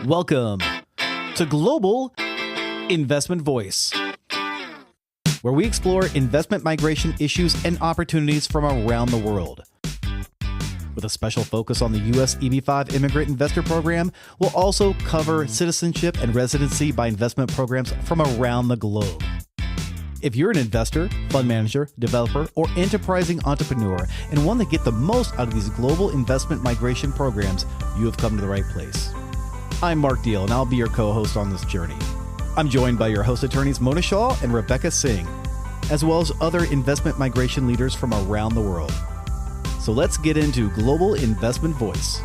Welcome to Global Investment Voice, where we explore investment migration issues and opportunities from around the world. With a special focus on the U.S. EB-5 Immigrant Investor Program, we'll also cover citizenship and residency by investment programs from around the globe. If you're an investor, fund manager, developer, or enterprising entrepreneur and want to get the most out of these global investment migration programs, you have come to the right place. I'm Mark Deal, and I'll be your co-host on this journey. I'm joined by your host attorneys Mona Shaw and Rebecca Singh, as well as other investment migration leaders from around the world. So let's get into Global Investment Voice.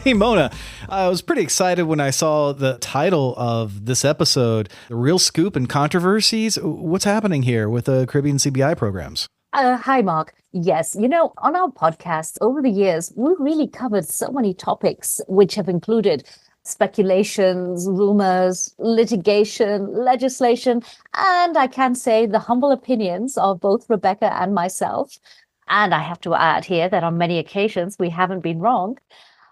Hey, Mona, I was pretty excited when I saw the title of this episode, The Real Scoop and Controversies. What's happening here with the Caribbean CBI programs? Hi, Mark. Yes, on our podcast over the years, we've really covered so many topics which have included speculations, rumors, litigation, legislation, and I can say the humble opinions of both Rebecca and myself. And I have to add here that on many occasions, we haven't been wrong.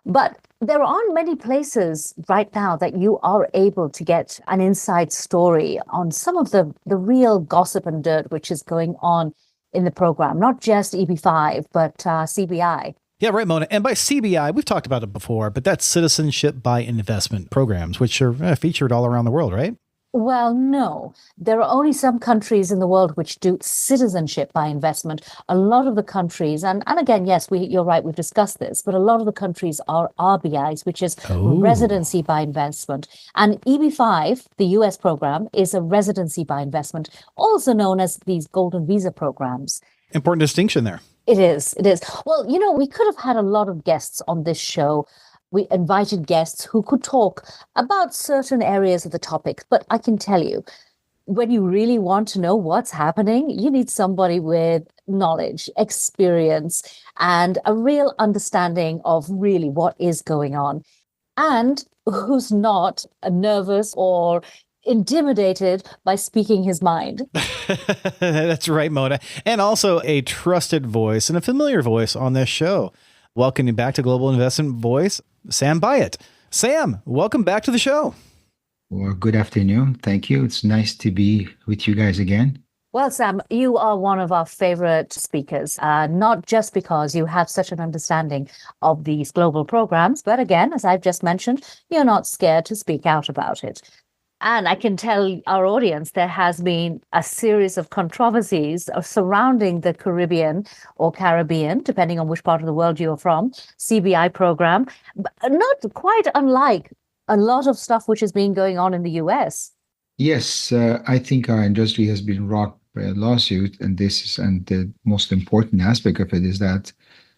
But there aren't many places right now that you are able to get an inside story on some of the real gossip and dirt which is going on in the program, not just EB-5, but CBI. Yeah, right, Mona. And by CBI, we've talked about it before, but that's Citizenship by Investment programs, which are featured all around the world, right? Well, no, there are only some countries in the world which do citizenship by investment. A lot of the countries, and again, yes, you're right, we've discussed this, but a lot of the countries are RBIs, which is residency by investment. And EB-5, the US program, is a residency by investment, also known as these golden visa programs. Important distinction there. It is. Well, we could have had a lot of guests on this show. We invited guests who could talk about certain areas of the topic. But I can tell you, when you really want to know what's happening, you need somebody with knowledge, experience, and a real understanding of really what is going on, and who's not nervous or intimidated by speaking his mind. That's right, Mona. And also a trusted voice and a familiar voice on this show. Welcoming back to Global Investment Voice, Sam Bayat. Sam, welcome back to the show. Well, good afternoon. Thank you. It's nice to be with you guys again. Well, Sam, you are one of our favorite speakers, not just because you have such an understanding of these global programs, but again, as I've just mentioned, you're not scared to speak out about it. And I can tell our audience there has been a series of controversies surrounding the Caribbean or Caribbean, depending on which part of the world you're from, CBI program, not quite unlike a lot of stuff which has been going on in the US. Yes, I think our industry has been rocked by a lawsuit, and the most important aspect of it is that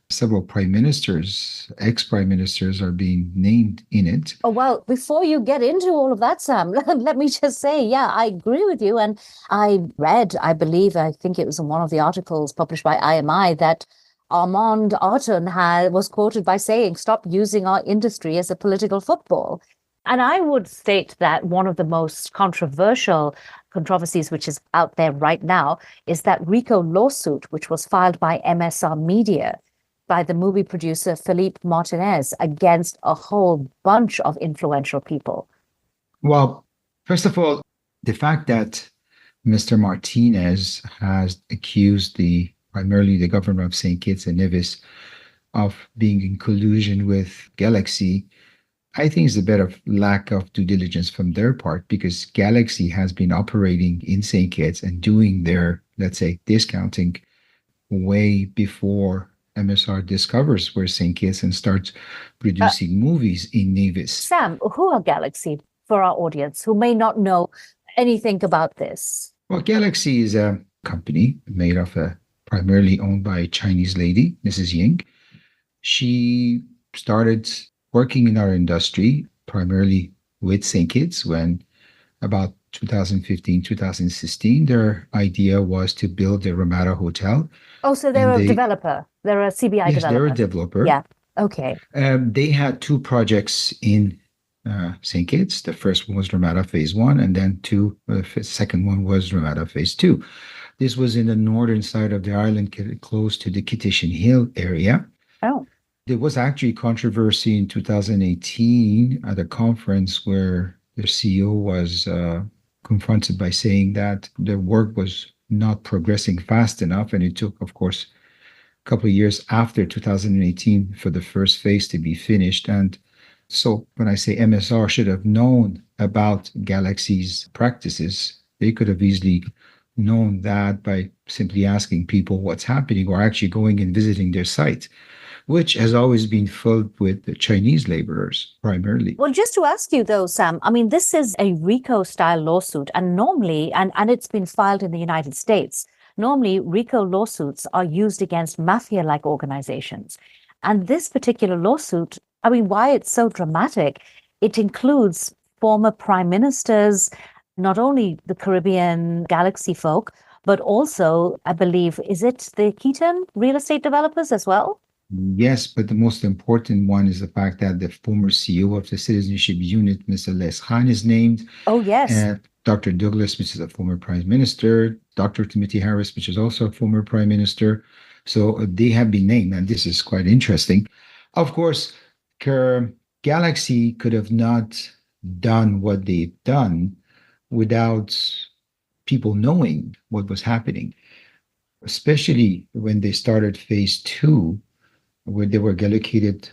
several prime ministers, ex-prime ministers are being named in it. Oh, well, before you get into all of that, Sam, let me just say, yeah, I agree with you. And I read, I think it was in one of the articles published by IMI, that Armand Arton was quoted by saying, "Stop using our industry as a political football." And I would state that one of the most controversies which is out there right now is that RICO lawsuit, which was filed by MSR Media, by the movie producer Philippe Martinez against a whole bunch of influential people. Well, first of all, the fact that Mr. Martinez has accused primarily the government of St. Kitts and Nevis of being in collusion with Galaxy, I think is a bit of lack of due diligence from their part, because Galaxy has been operating in St. Kitts and doing their, let's say, discounting way before MSR discovers where St. Kitts and starts producing movies in Nevis. Sam, who are Galaxy for our audience who may not know anything about this? Well, Galaxy is a company made of primarily owned by a Chinese lady, Mrs. Ying. She started working in our industry primarily with St. Kitts when about 2015, 2016, their idea was to build a Ramada hotel. Oh, so they're a developer. They're a CBI developer. Yes, they're a developer. Yeah. Okay. They had two projects in St. Kitts. The first one was Ramada Phase 1, and then the second one was Ramada Phase 2. This was in the northern side of the island, close to the Kitishin Hill area. Oh. There was actually controversy in 2018 at a conference where the CEO was confronted by saying that the work was not progressing fast enough. And it took, of course, a couple of years after 2018 for the first phase to be finished. And so when I say MSR should have known about Galaxy's practices, they could have easily known that by simply asking people what's happening or actually going and visiting their site, which has always been filled with the Chinese laborers primarily. Well, just to ask you though, Sam, I mean, this is a RICO style lawsuit, and normally, and it's been filed in the United States. Normally, RICO lawsuits are used against mafia-like organizations. And this particular lawsuit, I mean, why it's so dramatic, it includes former prime ministers, not only the Caribbean Galaxy folk, but also, I believe, is it the Keaton real estate developers as well? Yes, but the most important one is the fact that the former CEO of the Citizenship Unit, Mr. Les Khan, is named. Oh, yes. And Dr. Douglas, which is a former prime minister, Dr. Timothy Harris, which is also a former prime minister. So they have been named, and this is quite interesting. Of course, Galaxy could have not done what they've done without people knowing what was happening, especially when they started phase two, where they were allocated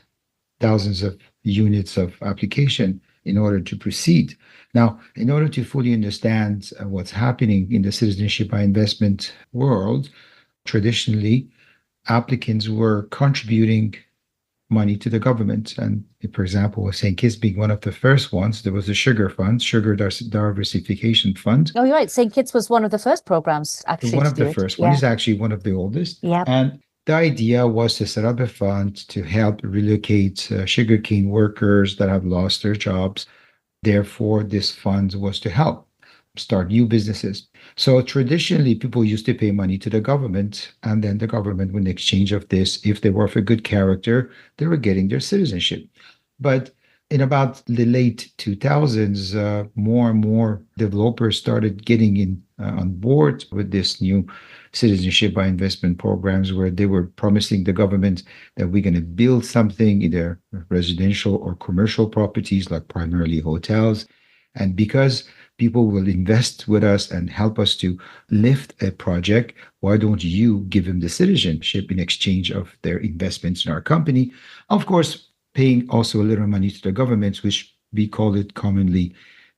thousands of units of application in order to proceed. Now, in order to fully understand what's happening in the citizenship by investment world, traditionally, applicants were contributing money to the government. And for example, St. Kitts being one of the first ones, there was the Sugar Fund, Sugar Diversification Fund. Oh, you're right. St. Kitts was one of the first programs, actually. One of the first. One is actually one of the oldest. Yeah. And the idea was to set up a fund to help relocate sugarcane workers that have lost their jobs. Therefore, this fund was to help start new businesses. So traditionally, people used to pay money to the government, and then the government, in exchange of this, if they were of a good character, they were getting their citizenship. But in about the late 2000s, more and more developers started getting in on board with this new citizenship by investment programs, where they were promising the government that we're going to build something, either residential or commercial properties, like primarily hotels. And because people will invest with us and help us to lift a project, why don't you give them the citizenship in exchange of their investments in our company? Of course, paying also a little money to the government, which we call it commonly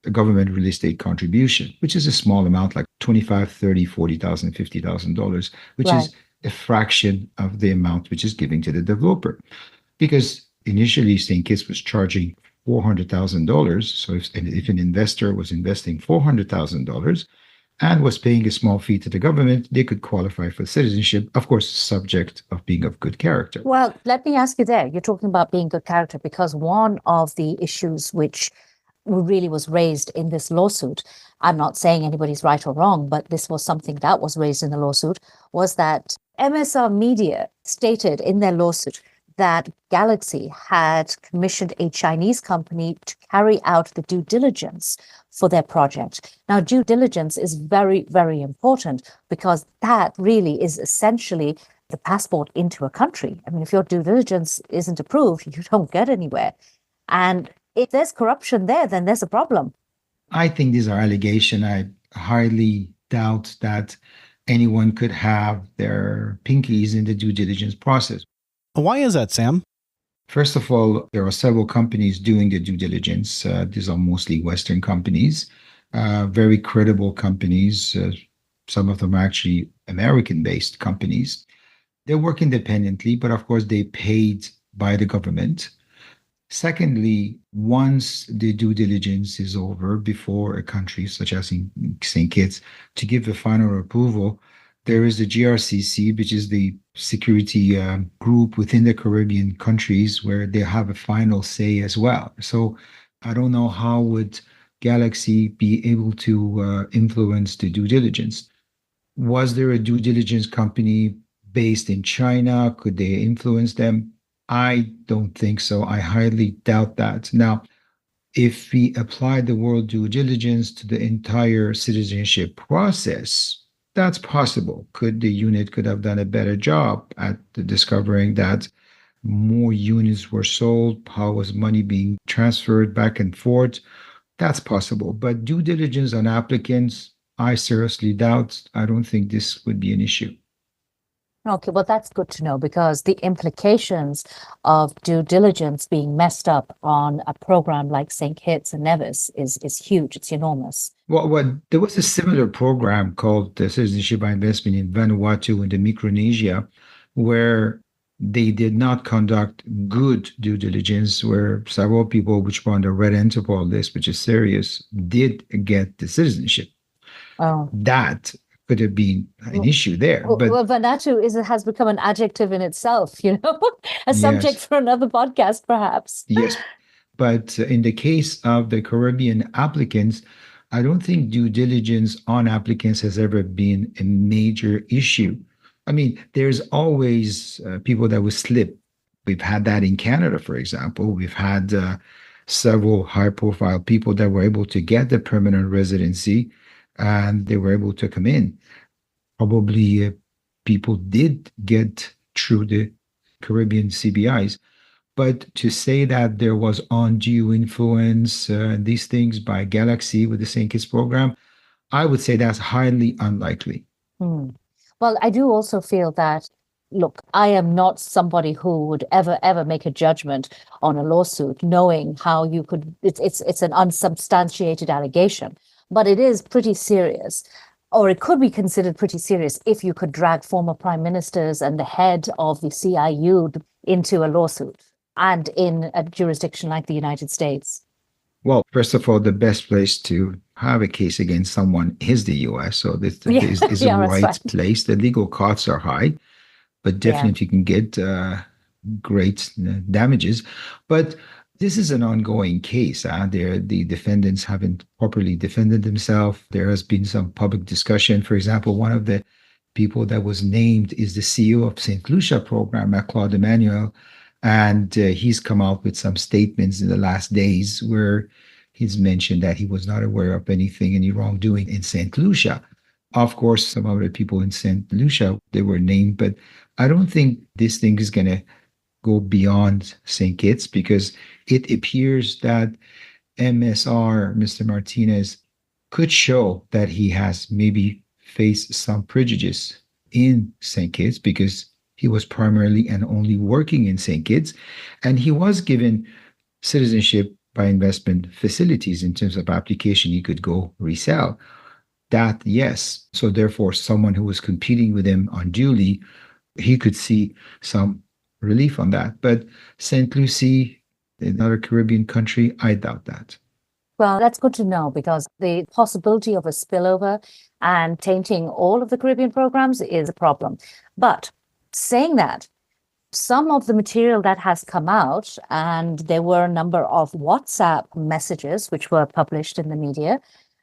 a government real estate contribution, which is a small amount, like $25,000, $30,000, $40,000, $50,000, which Right. is a fraction of the amount which is given to the developer. Because initially, St. Kitts was charging $400,000. So if an investor was investing $400,000 and was paying a small fee to the government, they could qualify for citizenship, of course, subject of being of good character. Well, let me ask you there. You're talking about being good character, because one of the issues which really was raised in this lawsuit, I'm not saying anybody's right or wrong, but this was something that was raised in the lawsuit, was that MSR Media stated in their lawsuit that Galaxy had commissioned a Chinese company to carry out the due diligence for their project. Now, due diligence is very, very important, because that really is essentially the passport into a country. I mean, if your due diligence isn't approved, you don't get anywhere. And if there's corruption there, then there's a problem. I think these are allegations. I highly doubt that anyone could have their pinkies in the due diligence process. Why is that, Sam? First of all, there are several companies doing the due diligence. These are mostly Western companies, very credible companies. Some of them are actually American-based companies. They work independently, but of course, they paid by the government. Secondly, once the due diligence is over, before a country such as in St. Kitts to give the final approval, there is the GRCC, which is the security group within the Caribbean countries, where they have a final say as well. So I don't know how would Galaxy be able to influence the due diligence. Was there a due diligence company based in China? Could they influence them? I don't think so. I highly doubt that. Now, if we apply the world due diligence to the entire citizenship process, that's possible. The unit could have done a better job at discovering that more units were sold, how was money being transferred back and forth. That's possible. But due diligence on applicants, I seriously doubt. I don't think this would be an issue. Okay, well, that's good to know because the implications of due diligence being messed up on a program like St. Kitts and Nevis is huge. It's enormous. Well, there was a similar program called the Citizenship by Investment in Vanuatu and the Micronesia, where they did not conduct good due diligence, where several people, which were on the red Interpol list, which is serious, did get the citizenship. Oh. That could have been an issue there. But well, Vanuatu has become an adjective in itself, a subject yes, for another podcast, perhaps. yes. But in the case of the Caribbean applicants, I don't think due diligence on applicants has ever been a major issue. I mean, there's always people that will slip. We've had that in Canada, for example. We've had several high-profile people that were able to get the permanent residency and they were able to come in. Probably people did get through the Caribbean CBIs. But to say that there was undue influence, these things by Galaxy with the St. Kitts program, I would say that's highly unlikely. Well, I do also feel that, look, I am not somebody who would ever make a judgment on a lawsuit, knowing how you could, it's an unsubstantiated allegation, but it is pretty serious. Or it could be considered pretty serious if you could drag former prime ministers and the head of the CIU into a lawsuit and in a jurisdiction like the United States. Well, first of all, the best place to have a case against someone is the US. So this is a right place. The legal costs are high, but definitely you can get great damages. But this is an ongoing case. The defendants haven't properly defended themselves. There has been some public discussion. For example, one of the people that was named is the CEO of St. Lucia program, Claude Emmanuel. And he's come out with some statements in the last days where he's mentioned that he was not aware of any wrongdoing in St. Lucia. Of course, some other people in St. Lucia, they were named, but I don't think this thing is going to go beyond St. Kitts because it appears that MSR, Mr. Martinez, could show that he has maybe faced some prejudice in St. Kitts because he was primarily and only working in St. Kitts, and he was given citizenship by investment facilities in terms of application he could go resell. That, yes. So therefore, someone who was competing with him unduly, he could see some relief on that. But St. Lucie, another Caribbean country, I doubt that. Well, that's good to know because the possibility of a spillover and tainting all of the Caribbean programs is a problem. But saying that, some of the material that has come out, and there were a number of WhatsApp messages which were published in the media,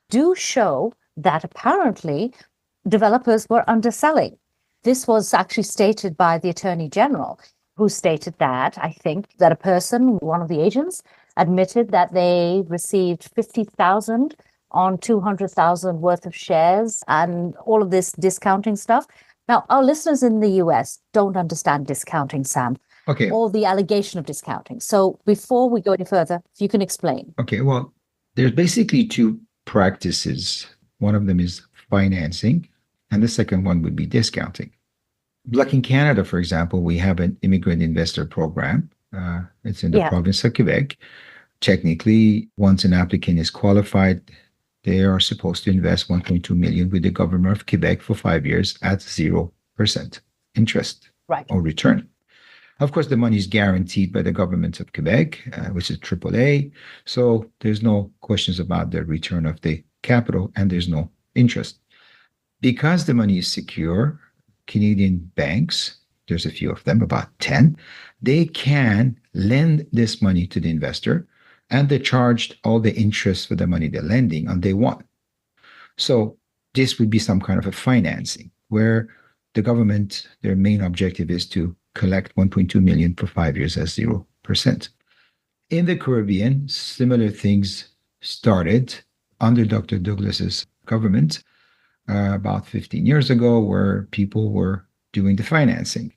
do show that apparently developers were underselling. This was actually stated by the Attorney General, who stated that, I think, that a person, one of the agents, admitted that they received 50,000 on 200,000 worth of shares and all of this discounting stuff. Now, our listeners in the US don't understand discounting, Sam. Okay. Or the allegation of discounting. So before we go any further, if you can explain. Okay, well, there's basically two practices. One of them is financing, and the second one would be discounting. Like in Canada, for example, we have an immigrant investor program. It's in the province of Quebec. Technically, once an applicant is qualified, they are supposed to invest 1.2 million with the government of Quebec for 5 years at 0% interest or return. Of course, the money is guaranteed by the government of Quebec, which is AAA. So there's no questions about the return of the capital and there's no interest. Because the money is secure, Canadian banks, there's a few of them, about 10, they can lend this money to the investor and they charged all the interest for the money they're lending on day one. So this would be some kind of a financing where the government, their main objective is to collect 1.2 million for 5 years at 0%. In the Caribbean, similar things started under Dr. Douglas's government about 15 years ago, where people were doing the financing.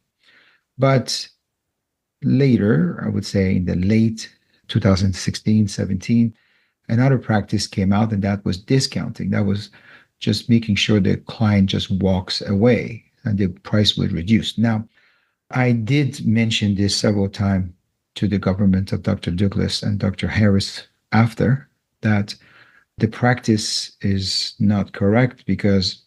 But later, I would say in the late 2016, 17, another practice came out, and that was discounting. That was just making sure the client just walks away and the price would reduce. Now, I did mention this several times to the government of Dr. Douglas and Dr. Harris after that the practice is not correct because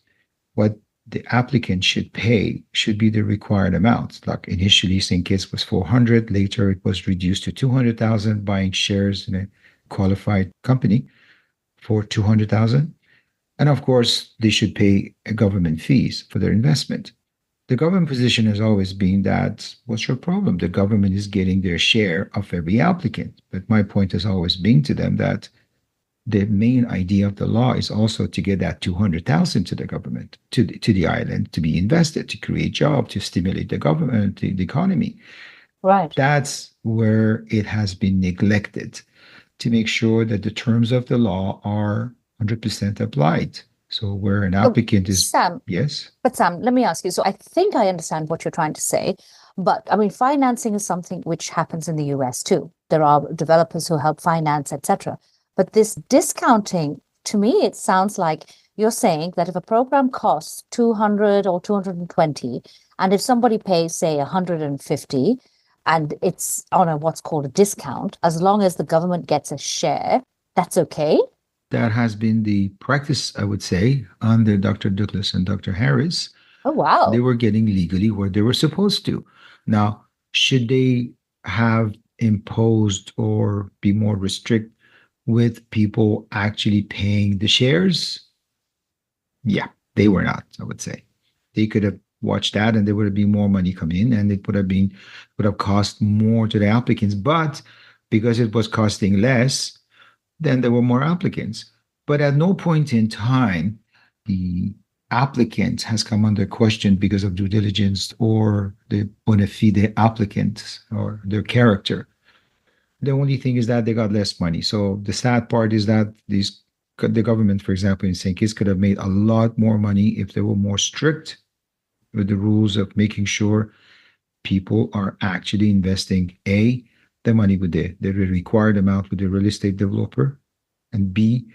what the applicant should pay should be the required amount. Like initially, St. Kitts was 400, later it was reduced to 200,000, buying shares in a qualified company for 200,000. And of course, they should pay government fees for their investment. The government position has always been that, what's your problem? The government is getting their share of every applicant. But my point has always been to them that the main idea of the law is also to get that 200,000 to the government, to the island, to be invested, to create jobs, to stimulate the government, the economy. Right. That's where it has been neglected to make sure that the terms of the law are 100% applied. So where an applicant is... Sam, yes? But Sam, let me ask you. So I think I understand what you're trying to say, but I mean, financing is something which happens in the US too. There are developers who help finance, etc. But this discounting, to me, it sounds like you're saying that if a program costs 200 or 220, and if somebody pays, say, 150, and it's on a what's called a discount, as long as the government gets a share, that's okay? That has been the practice, I would say, under Dr. Douglas and Dr. Harris. Oh, wow. They were getting legally what they were supposed to. Now, should they have imposed or be more restrict with people actually paying the shares? Yeah, they were not, I would say. They could have watched that and there would have been more money coming in and it would have cost more to the applicants. But because it was costing less, then there were more applicants. But at no point in time, the applicant has come under question because of due diligence or the bona fide applicant or their character. The only thing is that they got less money. So the sad part is that the government, for example, in St. Kitts could have made a lot more money if they were more strict with the rules of making sure people are actually investing the money with the required amount with the real estate developer, and B,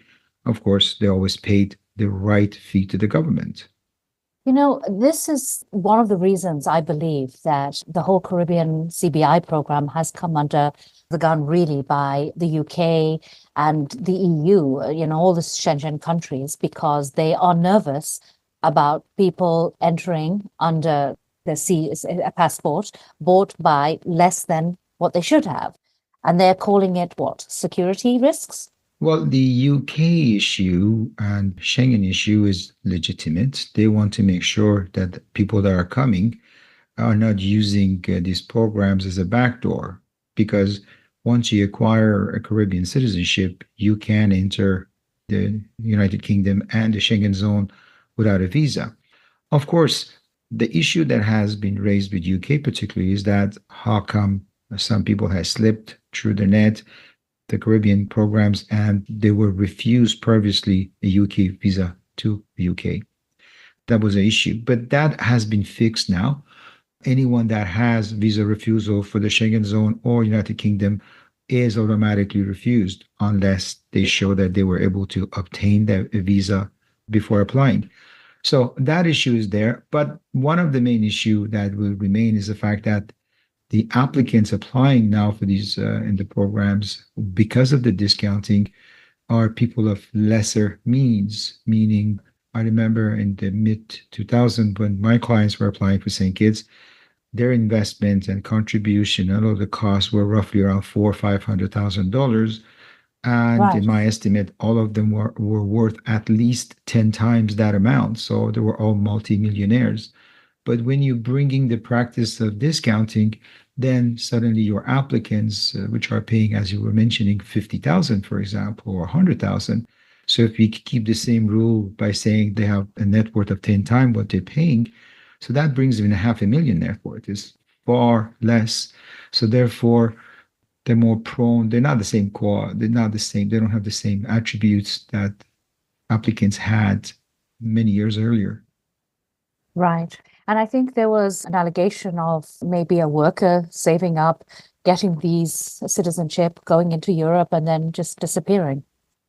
of course, they always paid the right fee to the government. You know, this is one of the reasons I believe that the whole Caribbean CBI program has come under the gun really by the UK and the EU, all the Schengen countries, because they are nervous about people entering under a passport bought by less than what they should have. And they're calling it what? Security risks? Well, the UK issue and Schengen issue is legitimate. They want to make sure that people that are coming are not using these programs as a backdoor, because once you acquire a Caribbean citizenship, you can enter the United Kingdom and the Schengen zone without a visa. Of course, the issue that has been raised with UK particularly is that how come some people have slipped through the net, the Caribbean programs, and they were refused previously a UK visa to the UK. That was an issue, but that has been fixed now. Anyone that has visa refusal for the Schengen zone or United Kingdom is automatically refused unless they show that they were able to obtain the visa before applying. So that issue is there. But one of the main issues that will remain is the fact that the applicants applying now for these in the programs, because of the discounting, are people of lesser means. Meaning, I remember in the mid-2000s when my clients were applying for St. Kitts, their investment and contribution and all the costs were roughly around $400,000 or $500,000. And Right. in my estimate, all of them were worth at least 10 times that amount. So they were all multimillionaires. But when you're bringing the practice of discounting, then suddenly your applicants, which are paying, as you were mentioning, 50,000, for example, or 100,000. So if we keep the same rule by saying they have a net worth of 10 times what they're paying, so that brings them in $500,000 net worth. It's far less. So therefore, they're more prone. They're not the same core. They're not the same. They don't have the same attributes that applicants had many years earlier. Right. And I think there was an allegation of maybe a worker saving up, getting these citizenship, going into Europe, and then just disappearing.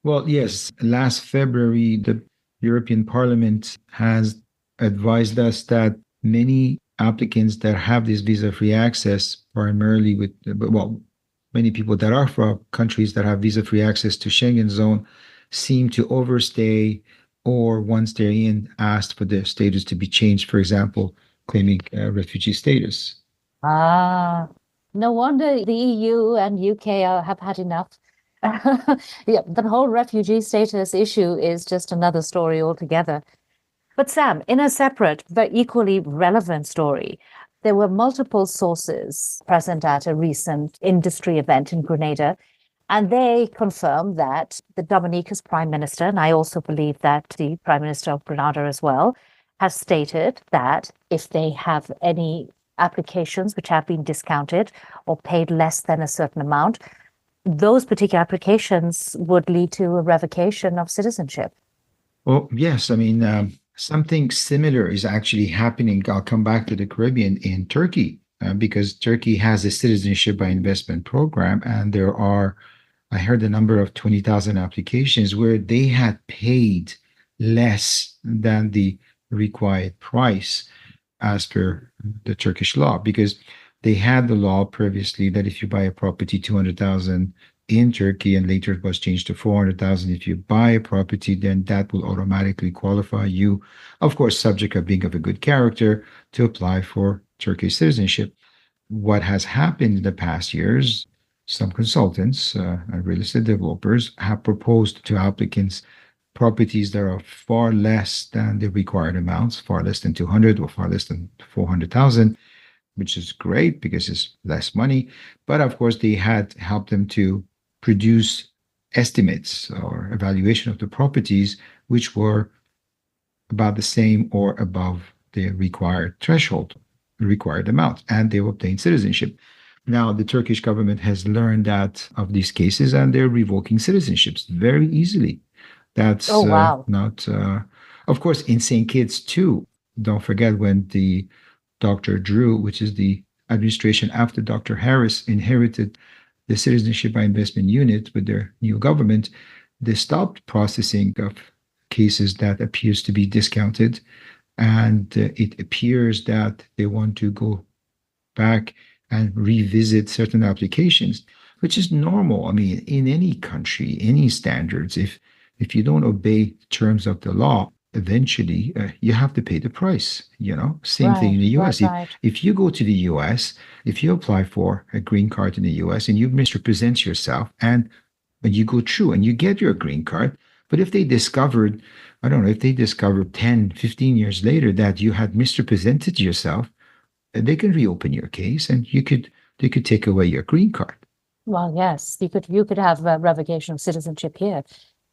Well, yes, last February, the European Parliament has advised us that many applicants that have this visa-free access, primarily well, many people that are from countries that have visa-free access to Schengen zone, seem to overstay, or once they're in, asked for their status to be changed, for example, claiming refugee status. Ah, no wonder the EU and UK have had enough. Yeah, the whole refugee status issue is just another story altogether. But Sam, in a separate but equally relevant story, there were multiple sources present at a recent industry event in Grenada, and they confirmed that the Dominica's Prime Minister, and I also believe that the Prime Minister of Grenada as well, has stated that if they have any applications which have been discounted or paid less than a certain amount, those particular applications would lead to a revocation of citizenship. Well, yes. I mean, something similar is actually happening. I'll come back to the Caribbean in Turkey because Turkey has a citizenship by investment program, and I heard the number of 20,000 applications where they had paid less than the required price as per the Turkish law, because they had the law previously that if you buy a property 200,000 in Turkey, and later it was changed to 400,000. If you buy a property, then that will automatically qualify you, of course, subject of being of a good character, to apply for Turkish citizenship. What has happened in the past years, some consultants and real estate developers have proposed to applicants properties that are far less than the required amounts, far less than 200 or far less than 400,000, which is great because it's less money. But of course, they had helped them to produce estimates or evaluation of the properties which were about the same or above the required threshold, required amount, and they obtained citizenship. Now, the Turkish government has learned that of these cases, and they're revoking citizenships very easily. That's wow. not, of course, in St. Kitts too. Don't forget when the Dr. Drew, which is the administration after Dr. Harris, inherited the Citizenship by Investment Unit with their new government, they stopped processing of cases that appears to be discounted. And it appears that they want to go back and revisit certain applications, which is normal. I mean, in any country, any standards, if you don't obey terms of the law, eventually you have to pay the price. Same thing in the US. If you go to the US, if you apply for a green card in the US and you misrepresent yourself, and when you go through and you get your green card, but if they discovered, I don't know, if they discovered 10, 15 years later that you had misrepresented yourself, they can reopen your case and they could take away your green card. Well, yes, you could have a revocation of citizenship here.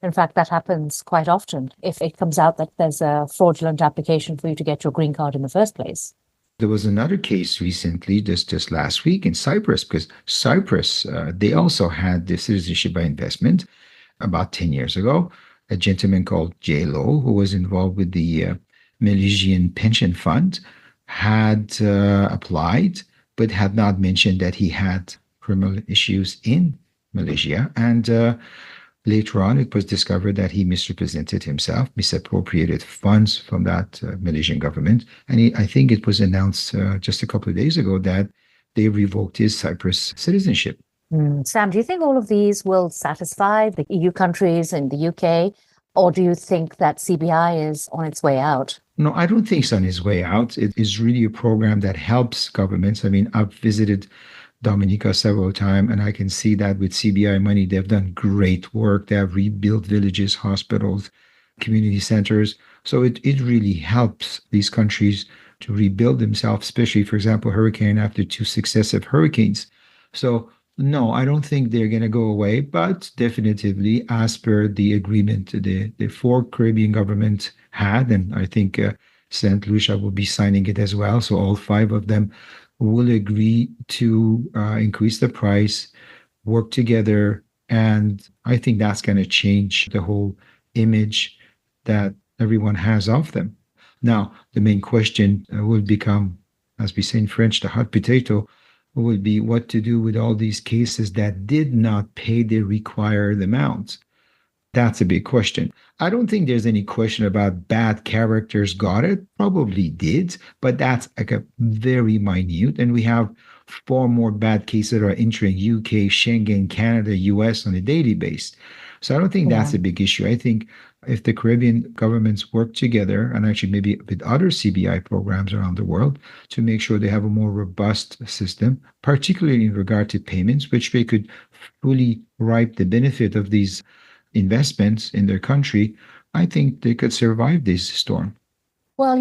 In fact, that happens quite often if it comes out that there's a fraudulent application for you to get your green card in the first place. There was another case recently, just last week in Cyprus, because Cyprus, they also had the citizenship by investment about 10 years ago. A gentleman called J-Lo, who was involved with the Malaysian pension fund, had applied, but had not mentioned that he had criminal issues in Malaysia. And later on, it was discovered that he misrepresented himself, misappropriated funds from that Malaysian government. And I think it was announced just a couple of days ago that they revoked his Cyprus citizenship. Sam, do you think all of these will satisfy the EU countries and the UK? Or do you think that CBI is on its way out? No, I don't think it's on its way out. It is really a program that helps governments. I mean, I've visited Dominica several times, and I can see that with CBI money, they've done great work. They have rebuilt villages, hospitals, community centers. So it really helps these countries to rebuild themselves, especially, for example, hurricane after 2 successive hurricanes. So no, I don't think they're going to go away, but definitively, as per the agreement the 4 Caribbean governments had, and I think St. Lucia will be signing it as well. So all 5 of them will agree to increase the price, work together, and I think that's going to change the whole image that everyone has of them. Now, the main question will become, as we say in French, the hot potato would be what to do with all these cases that did not pay the required amounts. That's a big question. I don't think there's any question about bad characters got it. Probably did, but that's like a very minute. And we have far more bad cases that are entering UK, Schengen, Canada, US on a daily basis. So I don't think that's Yeah. a big issue. I think if the Caribbean governments work together, and actually maybe with other CBI programs around the world, to make sure they have a more robust system, particularly in regard to payments, which they could fully reap the benefit of these investments in their country, I think they could survive this storm. Well,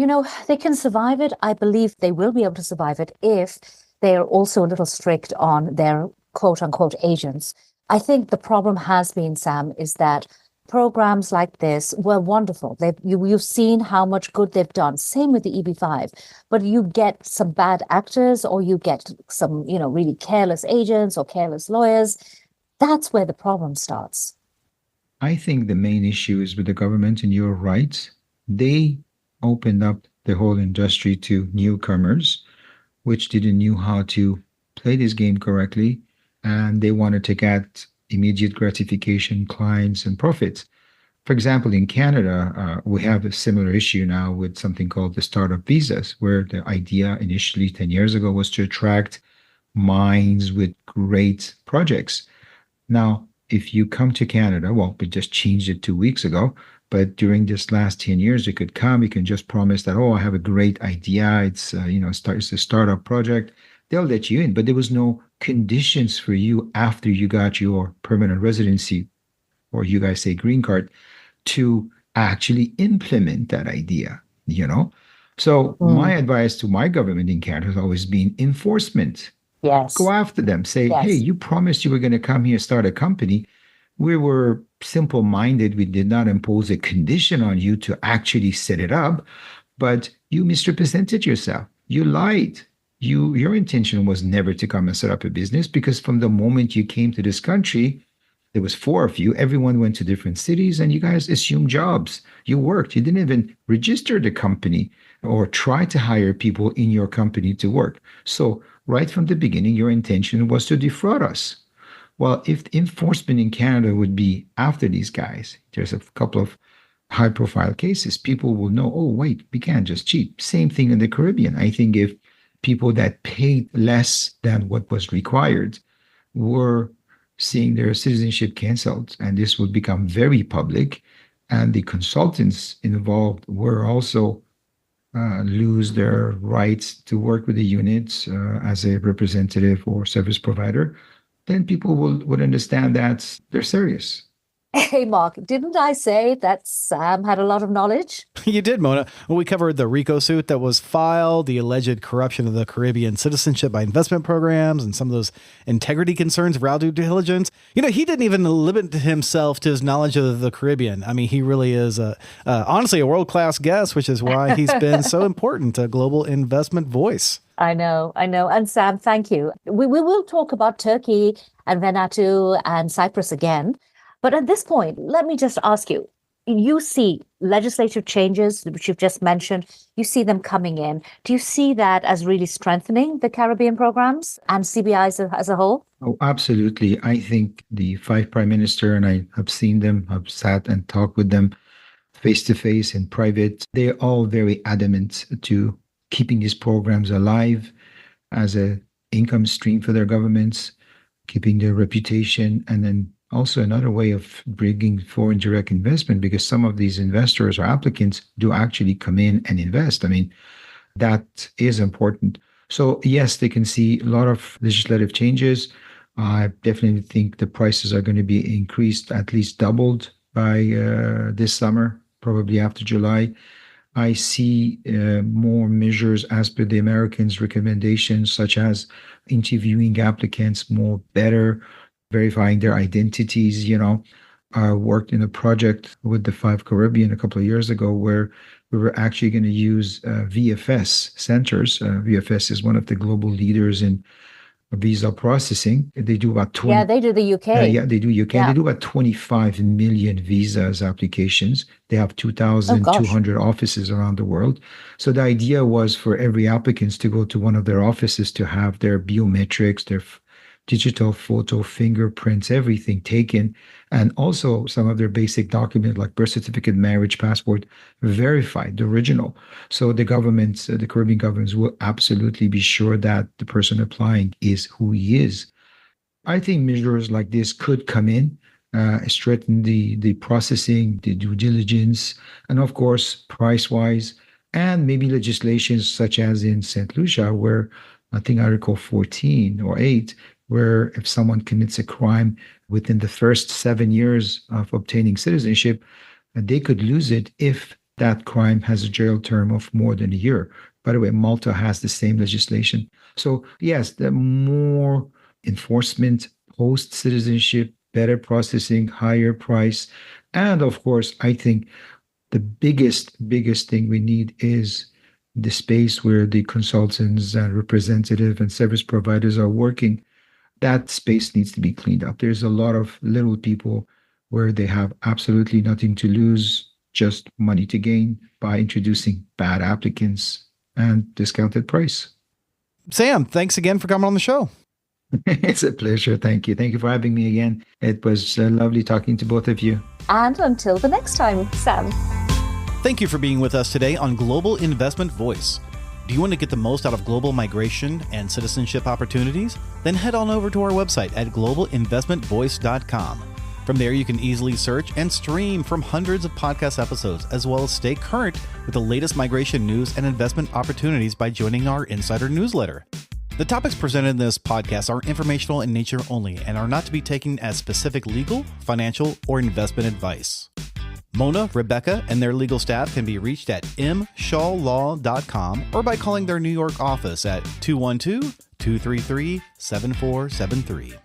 they can survive it. I believe they will be able to survive it if they are also a little strict on their quote unquote agents. I think the problem has been, Sam, is that programs like this were wonderful. You've seen how much good they've done. Same with the EB5, but you get some bad actors or you get some, really careless agents or careless lawyers. That's where the problem starts. I think the main issue is with the government, and you're right. They opened up the whole industry to newcomers, which didn't know how to play this game correctly, and they wanted to get immediate gratification, clients, and profits. For example, in Canada, we have a similar issue now with something called the startup visas, where the idea initially 10 years ago was to attract minds with great projects. Now, if you come to Canada, well, we just changed it 2 weeks ago, but during this last 10 years, you could come, you can just promise that, oh, I have a great idea. It's, it's a startup project. They'll let you in, but there was no conditions for you after you got your permanent residency, or you guys say green card, to actually implement that idea, So my advice to my government in Canada has always been enforcement. Yes. Go after them. Say, hey, Yes. you promised you were going to come here, start a company. We were simple minded. We did not impose a condition on you to actually set it up, but you misrepresented yourself. You lied. Your intention was never to come and set up a business, because from the moment you came to this country, there was 4 of you. Everyone went to different cities and you guys assumed jobs. You worked. You didn't even register the company or try to hire people in your company to work. So right from the beginning, your intention was to defraud us. Well, if enforcement in Canada would be after these guys, there's a couple of high profile cases, people will know, oh, wait, we can't just cheat. Same thing in the Caribbean. I think if people that paid less than what was required were seeing their citizenship canceled, and this would become very public, and the consultants involved were also lose their rights to work with the units as a representative or service provider, then people would understand that they're serious. Hey, Mark, didn't I say that Sam had a lot of knowledge? You did, Mona. Well, we covered the RICO suit that was filed, the alleged corruption of the Caribbean citizenship by investment programs, and some of those integrity concerns around due diligence. He didn't even limit himself to his knowledge of the Caribbean. I mean, he really is, honestly, a world-class guest, which is why he's been so important to global investment voice. I know. And Sam, thank you. We will talk about Turkey and Vanuatu and Cyprus again. But at this point, let me just ask you, you see legislative changes, which you've just mentioned, you see them coming in. Do you see that as really strengthening the Caribbean programs and CBI as a whole? Oh, absolutely. I think the 5 prime minister, and I have seen them, I've sat and talked with them face to face in private. They're all very adamant to keeping these programs alive as an income stream for their governments, keeping their reputation, and then also another way of bringing foreign direct investment, because some of these investors or applicants do actually come in and invest. I mean, that is important. So yes, they can see a lot of legislative changes. I definitely think the prices are going to be increased, at least doubled by this summer, probably after July. I see more measures as per the Americans' recommendations, such as interviewing applicants more better, verifying their identities. I worked in a project with the 5 Caribbean a couple of years ago where we were actually going to use VFS centers. VFS is one of the global leaders in visa processing. They do about 20. Yeah, they do the UK. Yeah, they do UK. Yeah. They do about 25 million visas applications. They have Oh, gosh. 2,200 offices around the world. So the idea was for every applicant to go to one of their offices to have their biometrics, their digital photo, fingerprints, everything taken, and also some of their basic documents like birth certificate, marriage, passport, verified, the original. So the governments, the Caribbean governments will absolutely be sure that the person applying is who he is. I think measures like this could come in, straighten the processing, the due diligence, and of course, price-wise, and maybe legislations such as in St. Lucia, where I think Article 14 or 8, where if someone commits a crime within the first 7 years of obtaining citizenship, they could lose it if that crime has a jail term of more than a year. By the way, Malta has the same legislation. So yes, the more enforcement, post-citizenship, better processing, higher price. And of course, I think the biggest thing we need is the space where the consultants and representative and service providers are working. That space needs to be cleaned up. There's a lot of little people where they have absolutely nothing to lose, just money to gain by introducing bad applicants and discounted price. Sam, thanks again for coming on the show. It's a pleasure. Thank you. Thank you for having me again. It was lovely talking to both of you. And until the next time, Sam. Thank you for being with us today on Global Investment Voice. Do you want to get the most out of global migration and citizenship opportunities? Then head on over to our website at globalinvestmentvoice.com. From there, you can easily search and stream from hundreds of podcast episodes, as well as stay current with the latest migration news and investment opportunities by joining our insider newsletter. The topics presented in this podcast are informational in nature only and are not to be taken as specific legal, financial, or investment advice. Mona, Rebecca, and their legal staff can be reached at mshawlaw.com or by calling their New York office at 212-233-7473.